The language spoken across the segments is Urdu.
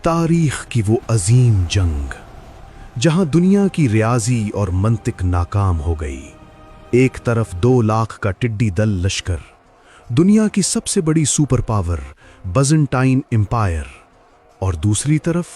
تاریخ کی وہ عظیم جنگ جہاں دنیا کی ریاضی اور منطق ناکام ہو گئی۔ ایک طرف 2 لاکھ کا ٹڈی دل لشکر، دنیا کی سب سے بڑی سپر پاور بازنٹائن امپائر، اور دوسری طرف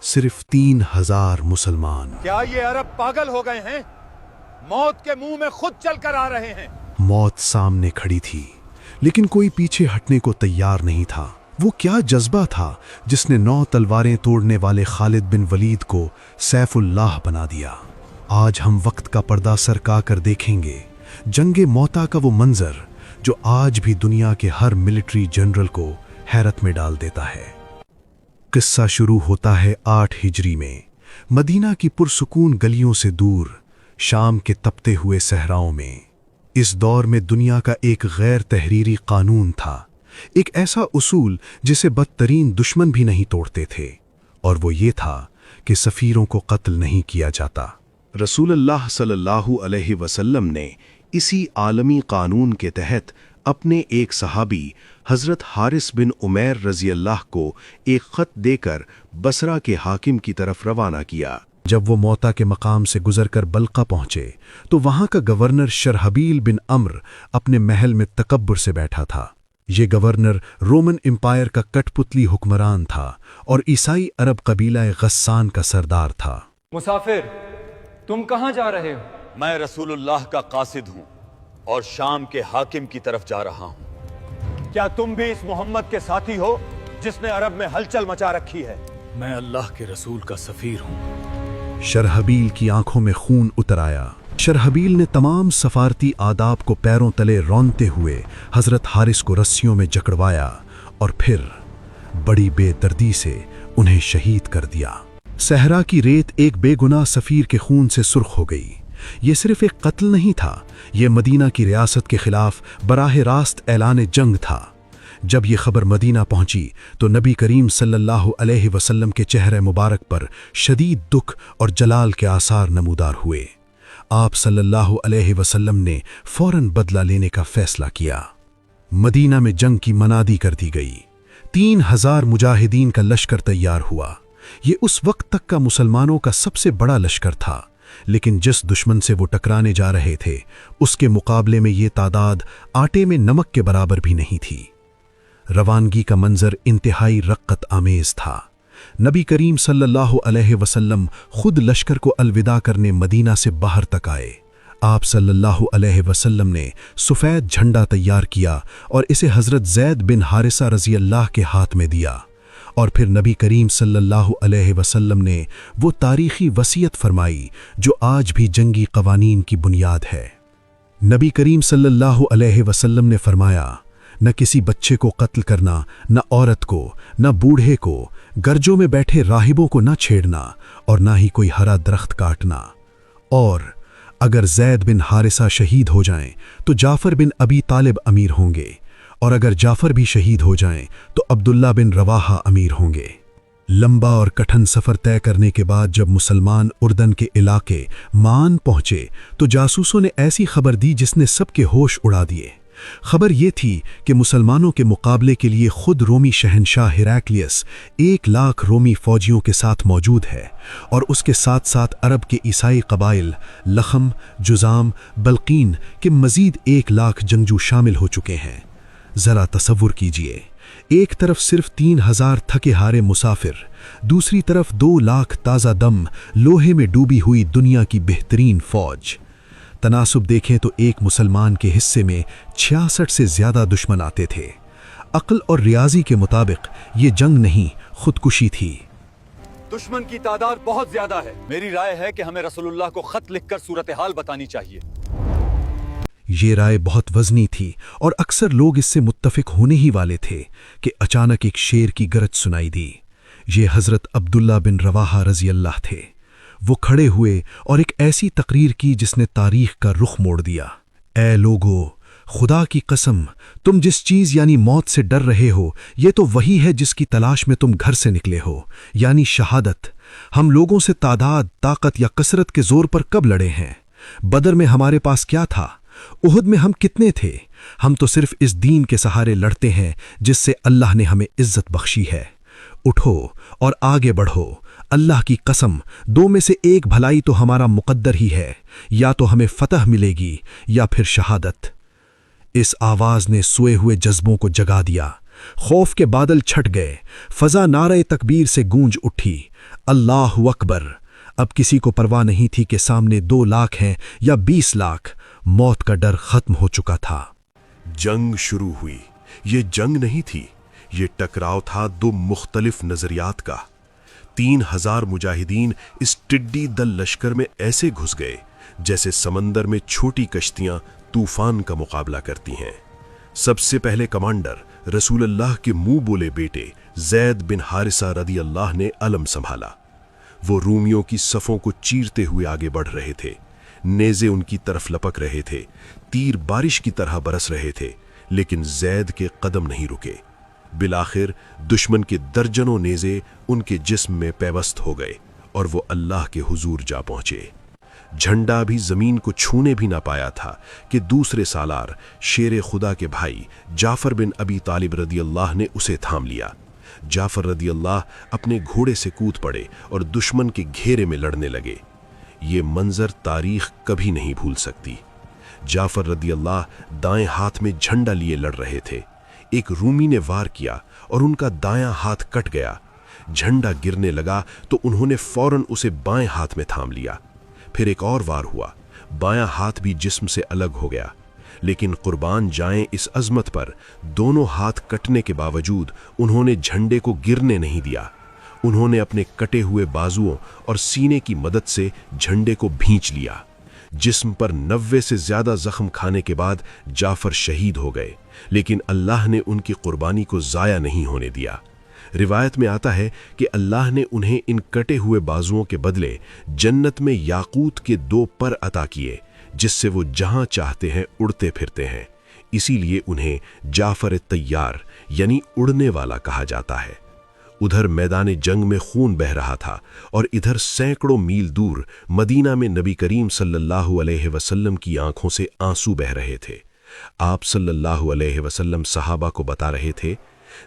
صرف 3000 مسلمان۔ کیا یہ عرب پاگل ہو گئے ہیں؟ موت کے منہ میں خود چل کر آ رہے ہیں۔ موت سامنے کھڑی تھی لیکن کوئی پیچھے ہٹنے کو تیار نہیں تھا۔ وہ کیا جذبہ تھا جس نے 9 تلواریں توڑنے والے خالد بن ولید کو سیف اللہ بنا دیا؟ آج ہم وقت کا پردہ سرکا کر دیکھیں گے جنگ موتا کا وہ منظر جو آج بھی دنیا کے ہر ملٹری جنرل کو حیرت میں ڈال دیتا ہے۔ قصہ شروع ہوتا ہے 8 ہجری میں، مدینہ کی پرسکون گلیوں سے دور، شام کے تپتے ہوئے صحراؤں میں۔ اس دور میں دنیا کا ایک غیر تحریری قانون تھا، ایک ایسا اصول جسے بدترین دشمن بھی نہیں توڑتے تھے، اور وہ یہ تھا کہ سفیروں کو قتل نہیں کیا جاتا۔ رسول اللہ صلی اللہ علیہ وسلم نے اسی عالمی قانون کے تحت اپنے ایک صحابی حضرت حارث بن عمیر رضی اللہ کو ایک خط دے کر بصرہ کے حاکم کی طرف روانہ کیا۔ جب وہ موتا کے مقام سے گزر کر بلقا پہنچے تو وہاں کا گورنر شرحبیل بن عمرو اپنے محل میں تکبر سے بیٹھا تھا۔ یہ گورنر رومن امپائر کا کٹ پتلی حکمران تھا اور عیسائی عرب قبیلہ غسان کا سردار تھا۔ مسافر، تم کہاں جا رہے ہو؟ میں رسول اللہ کا قاصد ہوں اور شام کے حاکم کی طرف جا رہا ہوں۔ کیا تم بھی اس محمد کے ساتھی ہو جس نے عرب میں ہلچل مچا رکھی ہے؟ میں اللہ کے رسول کا سفیر ہوں۔ شرحبیل کی آنکھوں میں خون اتر آیا۔ شرحبیل نے تمام سفارتی آداب کو پیروں تلے رونتے ہوئے حضرت حارث کو رسیوں میں جکڑوایا اور پھر بڑی بے دردی سے انہیں شہید کر دیا۔ صحرا کی ریت ایک بے گناہ سفیر کے خون سے سرخ ہو گئی۔ یہ صرف ایک قتل نہیں تھا، یہ مدینہ کی ریاست کے خلاف براہ راست اعلان جنگ تھا۔ جب یہ خبر مدینہ پہنچی تو نبی کریم صلی اللہ علیہ وسلم کے چہرے مبارک پر شدید دکھ اور جلال کے آثار نمودار ہوئے۔ آپ صلی اللہ علیہ وسلم نے فوراً بدلہ لینے کا فیصلہ کیا۔ مدینہ میں جنگ کی منادی کر دی گئی۔ 3000 مجاہدین کا لشکر تیار ہوا۔ یہ اس وقت تک کا مسلمانوں کا سب سے بڑا لشکر تھا، لیکن جس دشمن سے وہ ٹکرانے جا رہے تھے اس کے مقابلے میں یہ تعداد آٹے میں نمک کے برابر بھی نہیں تھی۔ روانگی کا منظر انتہائی رقت آمیز تھا۔ نبی کریم صلی اللہ علیہ وسلم خود لشکر کو الوداع کرنے مدینہ سے باہر تک آئے۔ آپ صلی اللہ علیہ وسلم نے سفید جھنڈا تیار کیا اور اسے حضرت زید بن حارثہ رضی اللہ کے ہاتھ میں دیا، اور پھر نبی کریم صلی اللہ علیہ وسلم نے وہ تاریخی وصیت فرمائی جو آج بھی جنگی قوانین کی بنیاد ہے۔ نبی کریم صلی اللہ علیہ وسلم نے فرمایا، نہ کسی بچے کو قتل کرنا، نہ عورت کو، نہ بوڑھے کو، گرجوں میں بیٹھے راہبوں کو نہ چھیڑنا، اور نہ ہی کوئی ہرا درخت کاٹنا۔ اور اگر زید بن حارثہ شہید ہو جائیں تو جعفر بن ابی طالب امیر ہوں گے، اور اگر جعفر بھی شہید ہو جائیں تو عبداللہ بن رواحہ امیر ہوں گے۔ لمبا اور کٹھن سفر طے کرنے کے بعد جب مسلمان اردن کے علاقے مان پہنچے تو جاسوسوں نے ایسی خبر دی جس نے سب کے ہوش اڑا دیے۔ خبر یہ تھی کہ مسلمانوں کے مقابلے کے لیے خود رومی شہنشاہ ہیراکلیس 1 لاکھ رومی فوجیوں کے ساتھ موجود ہے، اور اس کے ساتھ ساتھ عرب کے عیسائی قبائل لخم، جذام، بلقین کے مزید 1 لاکھ جنگجو شامل ہو چکے ہیں۔ ذرا تصور کیجئے، ایک طرف صرف 3000 تھکے ہارے مسافر، دوسری طرف 2 لاکھ تازہ دم لوہے میں ڈوبی ہوئی دنیا کی بہترین فوج۔ تناسب دیکھیں تو ایک مسلمان کے حصے میں 66 سے زیادہ دشمن آتے تھے۔ عقل اور ریاضی کے مطابق یہ جنگ نہیں، خودکشی تھی۔ دشمن کی تعداد بہت زیادہ ہے۔ میری رائے ہے کہ ہمیں رسول اللہ کو خط لکھ کر صورتحال بتانی چاہیے۔ یہ رائے بہت وزنی تھی اور اکثر لوگ اس سے متفق ہونے ہی والے تھے کہ اچانک ایک شیر کی گرج سنائی دی۔ یہ حضرت عبداللہ بن رواحہ رضی اللہ تھے۔ وہ کھڑے ہوئے اور ایک ایسی تقریر کی جس نے تاریخ کا رخ موڑ دیا۔ اے لوگو، خدا کی قسم، تم جس چیز یعنی موت سے ڈر رہے ہو یہ تو وہی ہے جس کی تلاش میں تم گھر سے نکلے ہو، یعنی شہادت۔ ہم لوگوں سے تعداد، طاقت یا کثرت کے زور پر کب لڑے ہیں؟ بدر میں ہمارے پاس کیا تھا؟ احد میں ہم کتنے تھے؟ ہم تو صرف اس دین کے سہارے لڑتے ہیں جس سے اللہ نے ہمیں عزت بخشی ہے۔ اٹھو اور آگے بڑھو، اللہ کی قسم دو میں سے ایک بھلائی تو ہمارا مقدر ہی ہے، یا تو ہمیں فتح ملے گی یا پھر شہادت۔ اس آواز نے سوئے ہوئے جذبوں کو جگا دیا، خوف کے بادل چھٹ گئے، فضا نعرہ تکبیر سے گونج اٹھی، اللہ اکبر۔ اب کسی کو پرواہ نہیں تھی کہ سامنے 2 لاکھ ہیں یا 20 لاکھ، موت کا ڈر ختم ہو چکا تھا۔ جنگ شروع ہوئی۔ یہ جنگ نہیں تھی، یہ ٹکراؤ تھا 2 مختلف نظریات کا۔ 3000 مجاہدین اس ٹڈی دل لشکر میں ایسے گھس گئے جیسے سمندر میں چھوٹی کشتیاں طوفان کا مقابلہ کرتی ہیں۔ سب سے پہلے کمانڈر رسول اللہ کے منہ بولے بیٹے زید بن حارثہ رضی اللہ نے علم سنبھالا۔ وہ رومیوں کی صفوں کو چیرتے ہوئے آگے بڑھ رہے تھے، نیزے ان کی طرف لپک رہے تھے، تیر بارش کی طرح برس رہے تھے، لیکن زید کے قدم نہیں رکے۔ بالآخر دشمن کے درجنوں نیزے ان کے جسم میں پیوست ہو گئے اور وہ اللہ کے حضور جا پہنچے۔ جھنڈا بھی زمین کو چھونے بھی نہ پایا تھا کہ دوسرے سالار شیر خدا کے بھائی جعفر بن ابی طالب رضی اللہ نے اسے تھام لیا۔ جعفر رضی اللہ اپنے گھوڑے سے کود پڑے اور دشمن کے گھیرے میں لڑنے لگے۔ یہ منظر تاریخ کبھی نہیں بھول سکتی۔ جعفر رضی اللہ دائیں ہاتھ میں جھنڈا لیے لڑ رہے تھے۔ ایک رومی نے وار کیا اور ان کا دایاں ہاتھ کٹ گیا۔ جھنڈا گرنے لگا تو انہوں نے فوراً اسے بائیں ہاتھ میں تھام لیا۔ پھر ایک اور وار ہوا، بایاں ہاتھ بھی جسم سے الگ ہو گیا، لیکن قربان جائیں اس عظمت پر، دونوں ہاتھ کٹنے کے باوجود انہوں نے جھنڈے کو گرنے نہیں دیا۔ انہوں نے اپنے کٹے ہوئے بازوؤں اور سینے کی مدد سے جھنڈے کو بھینچ لیا۔ جسم پر 90 سے زیادہ زخم کھانے کے بعد جعفر شہید ہو گئے، لیکن اللہ نے ان کی قربانی کو ضائع نہیں ہونے دیا۔ روایت میں آتا ہے کہ اللہ نے انہیں ان کٹے ہوئے بازوؤں کے بدلے جنت میں یاقوت کے 2 پر عطا کیے، جس سے وہ جہاں چاہتے ہیں اڑتے پھرتے ہیں۔ اسی لیے انہیں جعفر طیار یعنی اڑنے والا کہا جاتا ہے۔ ادھر میدان جنگ میں خون بہہ رہا تھا اور ادھر سینکڑوں میل دور مدینہ میں نبی کریم صلی اللہ علیہ وسلم کی آنکھوں سے آنسو بہہ رہے تھے۔ آپ صلی اللہ علیہ وسلم صحابہ کو بتا رہے تھے،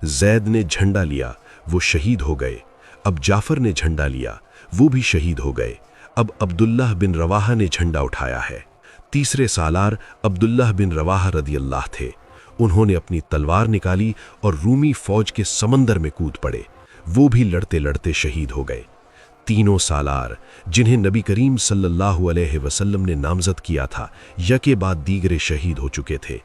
زید نے جھنڈا لیا، وہ شہید ہو گئے۔ اب جعفر نے جھنڈا لیا، وہ بھی شہید ہو گئے۔ اب عبداللہ بن رواحہ نے جھنڈا اٹھایا ہے۔ تیسرے سالار عبداللہ بن رواحہ رضی اللہ تھے۔ انہوں نے اپنی تلوار نکالی اور رومی فوج کے سمندر میں کود پڑے۔ وہ بھی لڑتے لڑتے شہید ہو گئے۔ تینوں سالار جنہیں نبی کریم صلی اللہ علیہ وسلم نے نامزد کیا تھا، یکے بعد دیگرے شہید ہو چکے تھے۔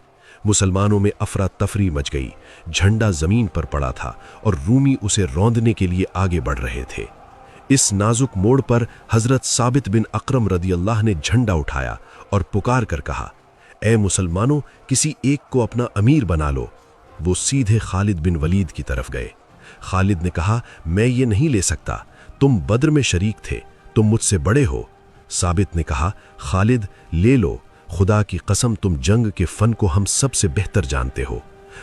مسلمانوں میں افراتفری مچ گئی، جھنڈا زمین پر پڑا تھا اور رومی اسے روندنے کے لیے آگے بڑھ رہے تھے۔ اس نازک موڑ پر حضرت ثابت بن اقرم رضی اللہ نے جھنڈا اٹھایا اور پکار کر کہا، اے مسلمانوں، کسی ایک کو اپنا امیر بنا لو۔ وہ سیدھے خالد بن ولید کی طرف گئے۔ خالد نے کہا، میں یہ نہیں لے سکتا، تم بدر میں شریک تھے، تم مجھ سے بڑے ہو۔ ثابت نے کہا، خالد لے لو، خدا کی قسم تم جنگ کے فن کو ہم سب سے بہتر جانتے ہو۔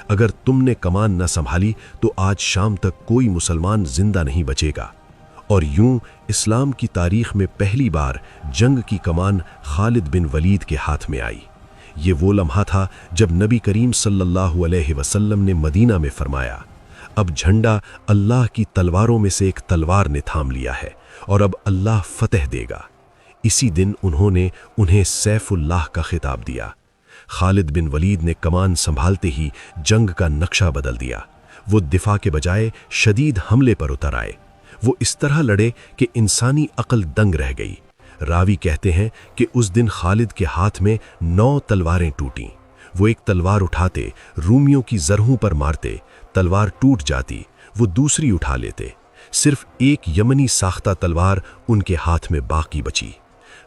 اگر تم نے کمان نہ سنبھالی تو آج شام تک کوئی مسلمان زندہ نہیں بچے گا۔ اور یوں اسلام کی تاریخ میں پہلی بار جنگ کی کمان خالد بن ولید کے ہاتھ میں آئی۔ یہ وہ لمحہ تھا جب نبی کریم صلی اللہ علیہ وسلم نے مدینہ میں فرمایا، اب جھنڈا اللہ کی تلواروں میں سے ایک تلوار نے تھام لیا ہے اور اب اللہ فتح دے گا۔ اسی دن انہوں نے انہیں سیف اللہ کا خطاب دیا۔ خالد بن ولید نے کمان سنبھالتے ہی جنگ کا نقشہ بدل دیا۔ وہ دفاع کے بجائے شدید حملے پر اتر آئے۔ وہ اس طرح لڑے کہ انسانی عقل دنگ رہ گئی۔ راوی کہتے ہیں کہ اس دن خالد کے ہاتھ میں 9 تلواریں ٹوٹیں۔ وہ ایک تلوار اٹھاتے، رومیوں کی زرہوں پر مارتے، تلوار ٹوٹ جاتی، وہ دوسری اٹھا لیتے۔ صرف ایک یمنی ساختہ تلوار ان کے ہاتھ میں باقی بچی۔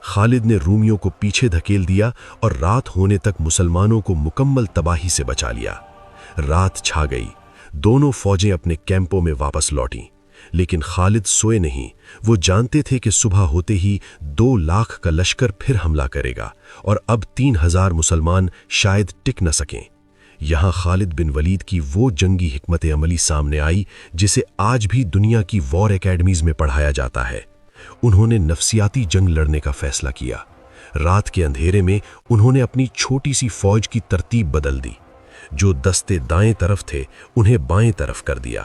خالد نے رومیوں کو پیچھے دھکیل دیا اور رات ہونے تک مسلمانوں کو مکمل تباہی سے بچا لیا۔ رات چھا گئی، دونوں فوجیں اپنے کیمپوں میں واپس لوٹیں، لیکن خالد سوئے نہیں۔ وہ جانتے تھے کہ صبح ہوتے ہی 2 لاکھ کا لشکر پھر حملہ کرے گا اور اب 3000 مسلمان شاید ٹک نہ سکیں۔ یہاں خالد بن ولید کی وہ جنگی حکمت عملی سامنے آئی جسے آج بھی دنیا کی وار اکیڈمیز میں پڑھایا جاتا ہے۔ انہوں نے نفسیاتی جنگ لڑنے کا فیصلہ کیا۔ رات کے اندھیرے میں انہوں نے اپنی چھوٹی سی فوج کی ترتیب بدل دی۔ جو دستے دائیں طرف تھے انہیں بائیں طرف کر دیا،